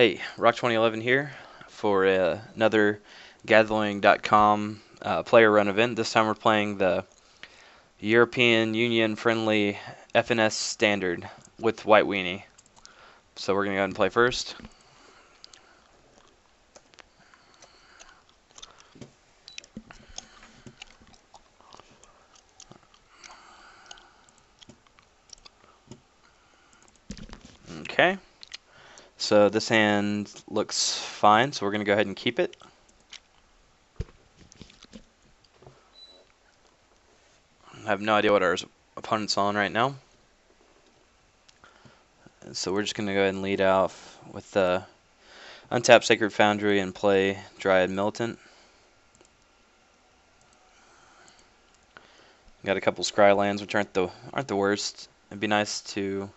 Hey, Rock 2011 here for another Gathering.com player run event. This time we're playing the European Union friendly FNS standard with White Weenie. So we're going to go ahead and play first. Okay, so this hand looks fine, so we're going to go ahead and keep it. I have no idea what our opponent's on right now. So we're just going to go ahead and lead off with the untap Sacred Foundry and play Dryad Militant. Got a couple scry lands, which aren't the worst. It'd be nice to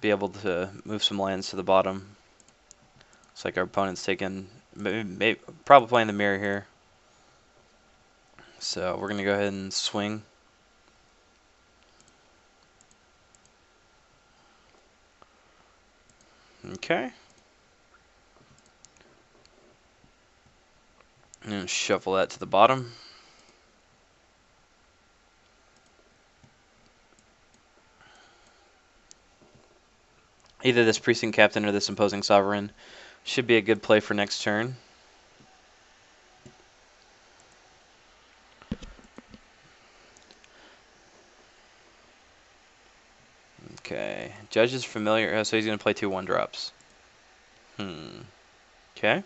be able to move some lands to the bottom. Looks like our opponent's taking probably playing the mirror here. So we're gonna go ahead and swing. Okay. And shuffle that to the bottom. Either this Precinct Captain or this Imposing Sovereign should be a good play for next turn. Okay. Judge is familiar, so he's going to play 2 1-drops. Okay.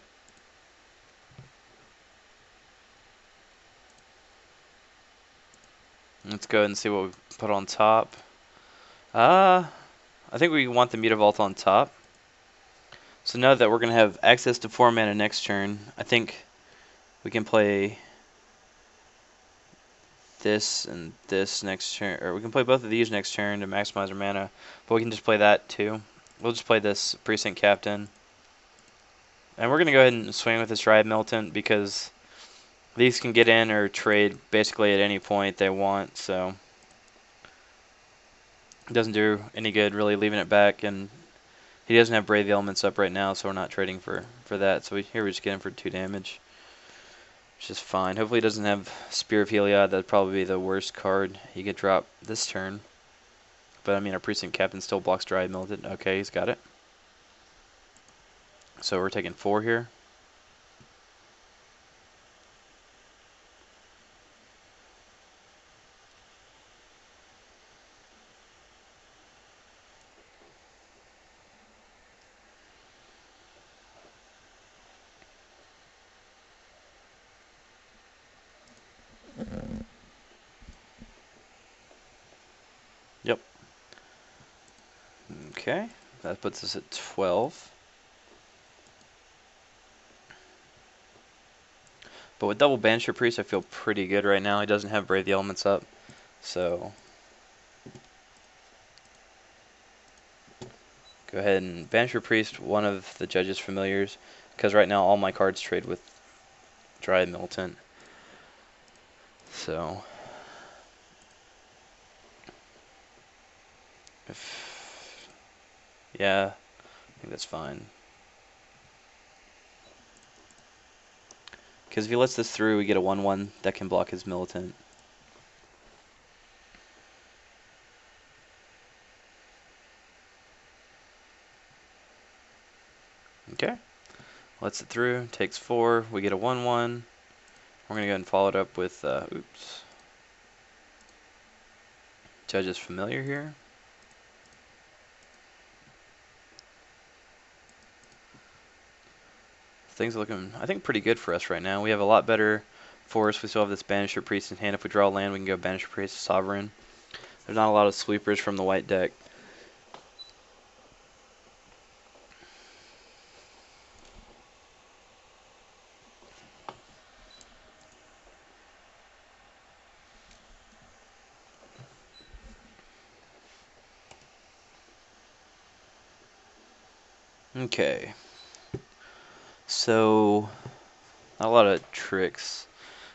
Let's go ahead and see what we put on top. I think we want the Mutavault on top. So now that we're going to have access to 4 mana next turn, I think we can play this and this next turn, or we can play both of these next turn to maximize our mana, but we can just play that too. We'll just play this Precinct Captain. And we're going to go ahead and swing with this Dryad Militant because these can get in or trade basically at any point they want, so it doesn't do any good really leaving it back, and he doesn't have Brave Elements up right now, so we're not trading for that. So here we just get him for 2 damage, which is fine. Hopefully he doesn't have Spear of Heliod. That'd probably be the worst card he could drop this turn. But I mean, our Precinct Captain still blocks Dryad Militant. Okay, he's got it. So we're taking 4 here. Yep. Okay, that puts us at 12. But with double Banisher Priest, I feel pretty good right now. He doesn't have Brave the Elements up, so go ahead and Banisher Priest, one of the Judge's familiars, because right now all my cards trade with Dryad Militant. So yeah, I think that's fine. Because if he lets this through, we get a 1/1 that can block his Militant. Okay, lets it through, takes 4, we get a 1/1. We're going to go ahead and follow it up with, Judge's Familiar here. Things are looking, I think, pretty good for us right now. We have a lot better force. We still have this Banisher Priest in hand. If we draw land, we can go Banisher Priest, Sovereign. There's not a lot of sweepers from the white deck. Okay. So, not a lot of tricks,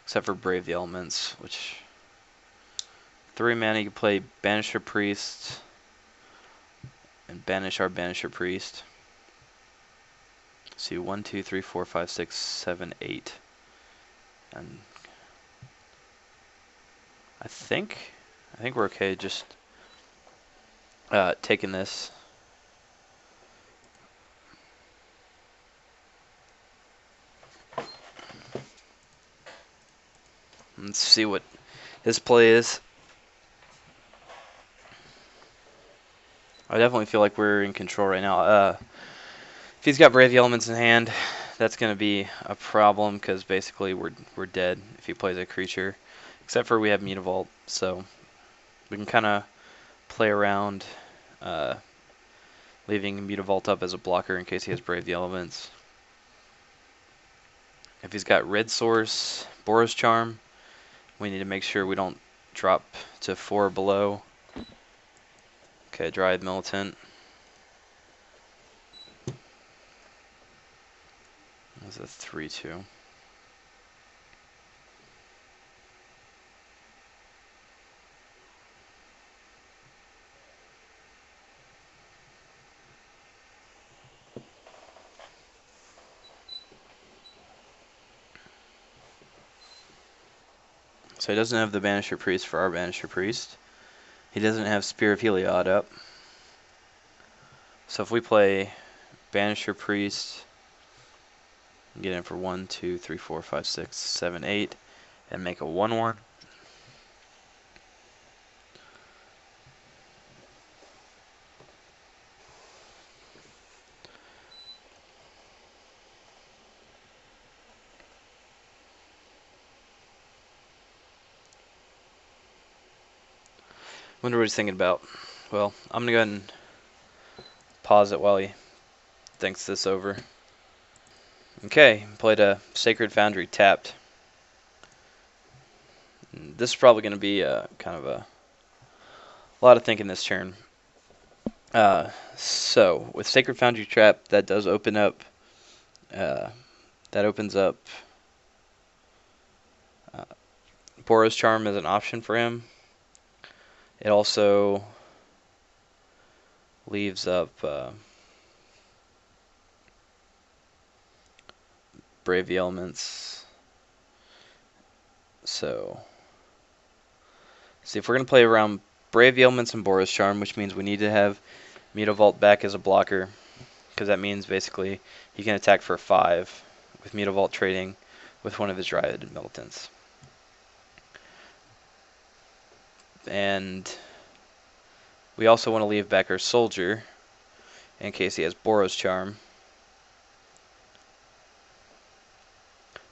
except for Brave the Elements, which 3 mana you can play Banisher Priest and banish our Banisher Priest. see, 1, 2, 3, 4, 5, 6, 7, 8. And I think we're okay just taking this. Let's see what his play is. I definitely feel like we're in control right now. If he's got Brave the Elements in hand, that's going to be a problem because basically we're dead if he plays a creature. Except for we have Mutavault, so we can kind of play around leaving Mutavault up as a blocker in case he has Brave the Elements. If he's got Red Source, Boros Charm, we need to make sure we don't drop to 4 or below. Okay, Dryad Militant. That's a 3/2. So he doesn't have the Banisher Priest for our Banisher Priest. He doesn't have Spear of Heliod up. So if we play Banisher Priest, get in for 1, 2, 3, 4, 5, 6, 7, 8, and make a 1/1. Wonder what he's thinking about. Well, I'm gonna go ahead and pause it while he thinks this over. Okay, played a Sacred Foundry tapped. This is probably going to be kind of a lot of thinking this turn. So with Sacred Foundry Trap, that does open up. That opens up Boros Charm as an option for him. It also leaves up Brave the Elements. So, see if we're going to play around Brave the Elements and Boros Charm, which means we need to have Mutavault back as a blocker, because that means basically he can attack for 5 with Mutavault trading with one of his Dryad Militants. And we also want to leave back our Soldier in case he has Boros Charm,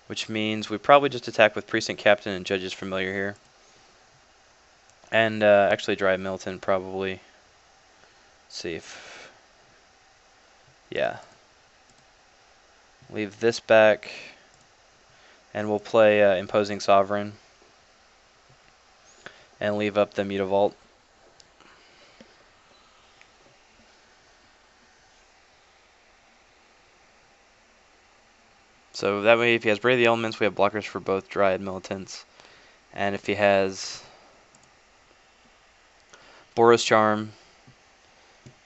which means we probably just attack with Precinct Captain and Judge's Familiar here. And actually Dryad Militant probably. Let's see if... yeah. Leave this back. And we'll play Imposing Sovereign. And leave up the Mutavault. So that way if he has Brave the Elements, we have blockers for both Dryad Militants. And if he has Boros Charm,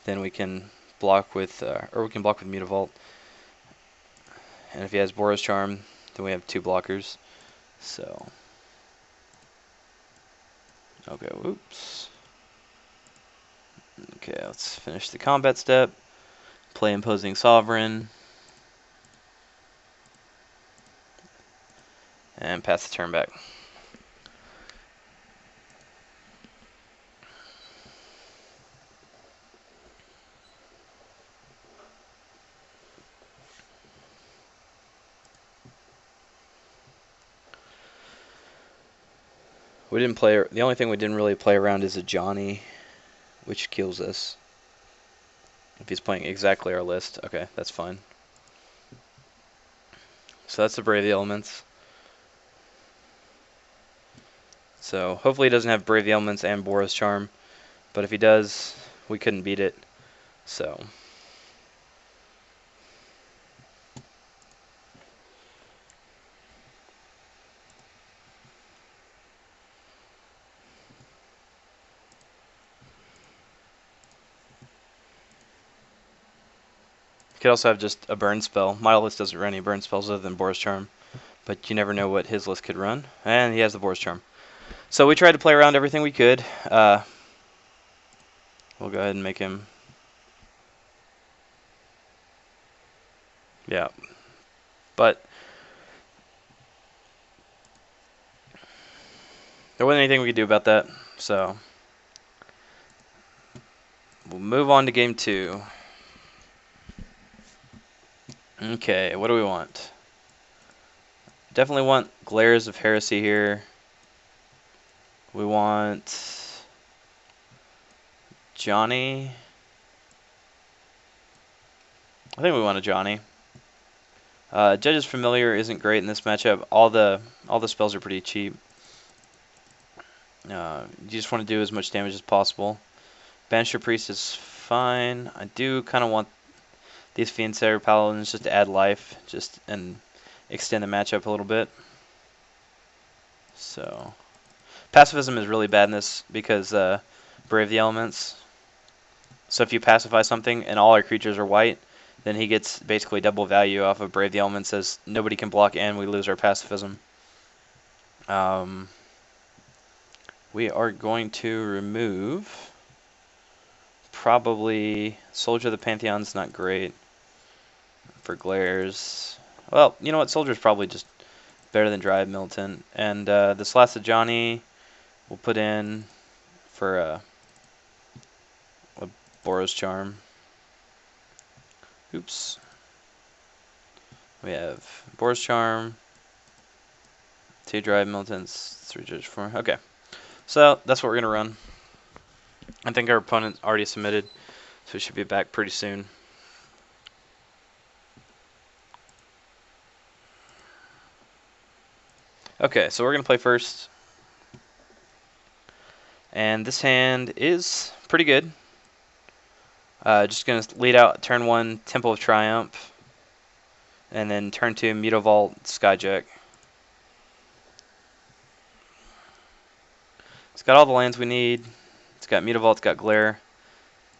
then we can block with, Mutavault. And if he has Boros Charm, then we have 2 blockers. So, okay, whoops. Okay, let's finish the combat step. Play Imposing Sovereign. And pass the turn back. We didn't play. The only thing we didn't really play around is a Johnny, which kills us. If he's playing exactly our list, okay, that's fine. So that's the Brave the Elements. So hopefully he doesn't have Brave the Elements and Boros Charm, but if he does, we couldn't beat it. So. You could also have just a burn spell. My list doesn't run any burn spells other than Boros Charm, but you never know what his list could run. And he has the Boros Charm. So we tried to play around everything we could. We'll go ahead and make him. Yeah. But there wasn't anything we could do about that. So we'll move on to game 2. Okay, what do we want? Definitely want Glares of Heresy here. We want Johnny. I think we want a Johnny. Judge's Familiar isn't great in this matchup. All the spells are pretty cheap. You just want to do as much damage as possible. Banisher Priest is fine. I do kind of want these Fiend Slayer Paladins just to add life, and extend the matchup a little bit. So, pacifism is really bad in this because Brave the Elements. So if you pacify something and all our creatures are white, then he gets basically double value off of Brave the Elements, as nobody can block and we lose our pacifism. We are going to remove probably Soldier of the Pantheon's not great for Glares. Well, you know what? Soldier's probably just better than Dryad Militant. And this last of Johnny we'll put in for a Boros Charm. Oops. We have Boros Charm, 2 Dryad Militants, 3 Judge 4. Okay. So that's what we're going to run. I think our opponent already submitted, so we should be back pretty soon. Okay, so we're going to play first. And this hand is pretty good. Just going to lead out turn 1, Temple of Triumph. And then turn 2, Mutavault, Skyjack. It's got all the lands we need. It's got Mutavault, it's got Glare.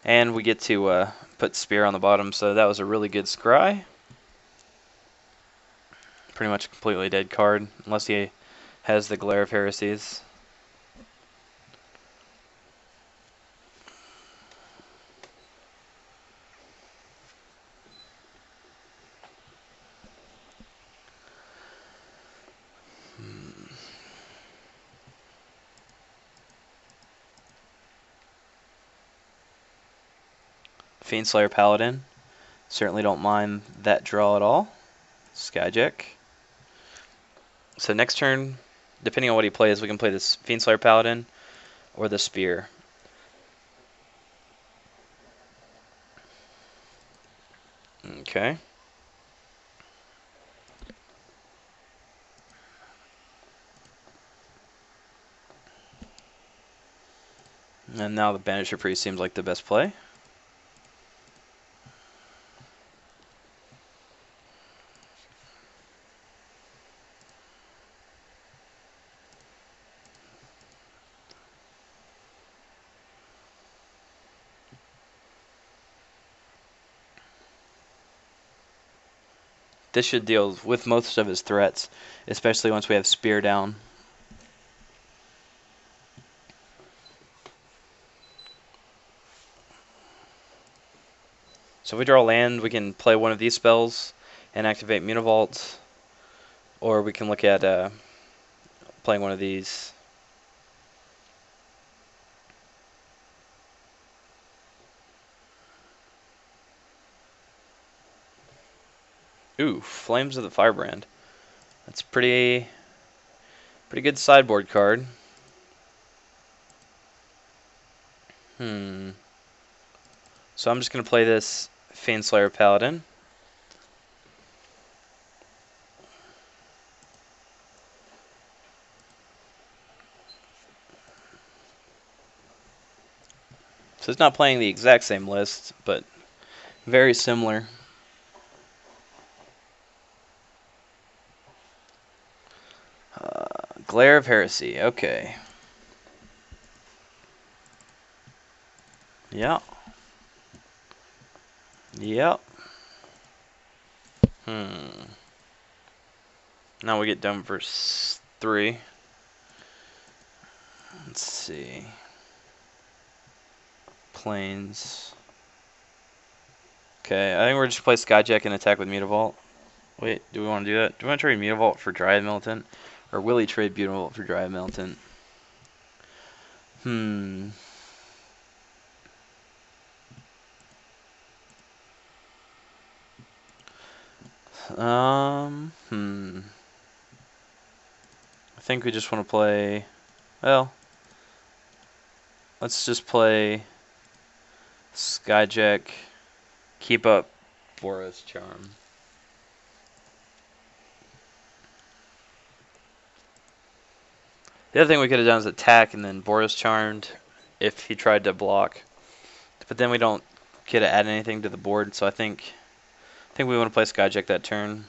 And we get to put Spear on the bottom, so that was a really good scry. Pretty much a completely dead card, unless he has the Glare of Heresies. Fiend Slayer Paladin. Certainly don't mind that draw at all. Skyjack. So next turn, depending on what he plays, we can play this Fiend Slayer Paladin or the Spear. Okay. And now the Banisher Priest seems like the best play. This should deal with most of his threats, especially once we have Spear down. So if we draw land, we can play one of these spells and activate Mutavault, or we can look at playing one of these. Ooh, Flames of the Firebrand. That's pretty good sideboard card. So I'm just going to play this Fiend Slayer Paladin. So it's not playing the exact same list, but very similar. Glare of Heresy, okay. Yeah. Yep. Now we get dome versus 3. Let's see. Planes. Okay, I think we're just play Skyjack and attack with Mutavault. Wait, do we want to do that? Do we want to trade Mutavault for Dryad Militant? Or will he trade Mutavault for Dryad Militant? I think we just want to play, well, let's just play Skyjack, keep up Boros Charm. The other thing we could have done is attack and then Boros Charmed if he tried to block. But then we don't get to add anything to the board, so I think we want to play Skyjack that turn.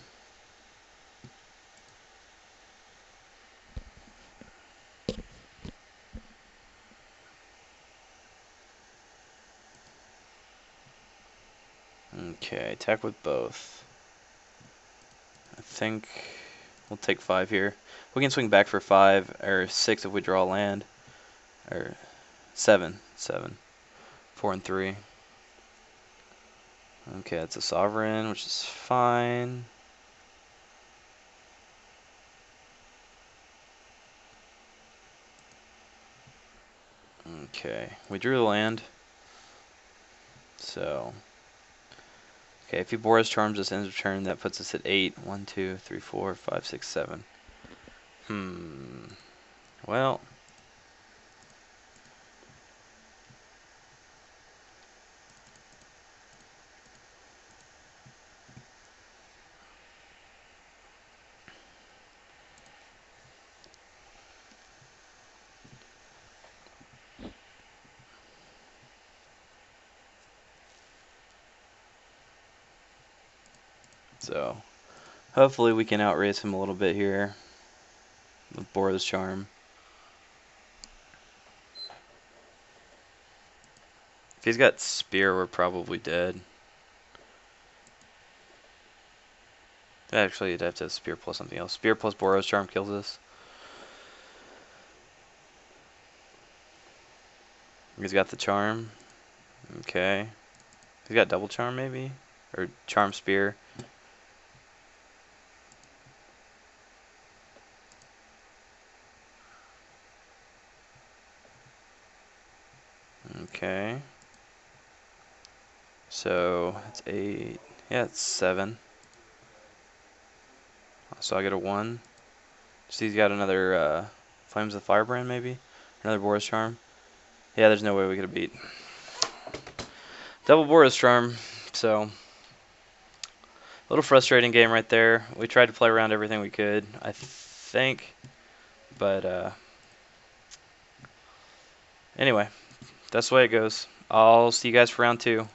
Okay, attack with both. I think we'll take 5 here. We can swing back for 5 or 6 if we draw land. Or 7. 4 and 3. Okay, that's a sovereign, which is fine. Okay, we drew the land. So, okay, if he Boros Charms us end of turn, that puts us at 8. 1, 2, 3, 4, 5, 6, 7. Well, so hopefully we can outrace him a little bit here with Boros Charm. If he's got Spear, we're probably dead. Actually, you'd have to have Spear plus something else. Spear plus Boros Charm kills us. He's got the Charm. Okay. He's got double Charm maybe? Or Charm Spear. Okay. So it's 8. Yeah, it's 7. So I get a 1. So he's got another Flames of Firebrand maybe? Another Boros Charm. Yeah, there's no way we could have beat. Double Boros Charm. So a little frustrating game right there. We tried to play around everything we could, I think. But anyway, that's the way it goes. I'll see you guys for round 2.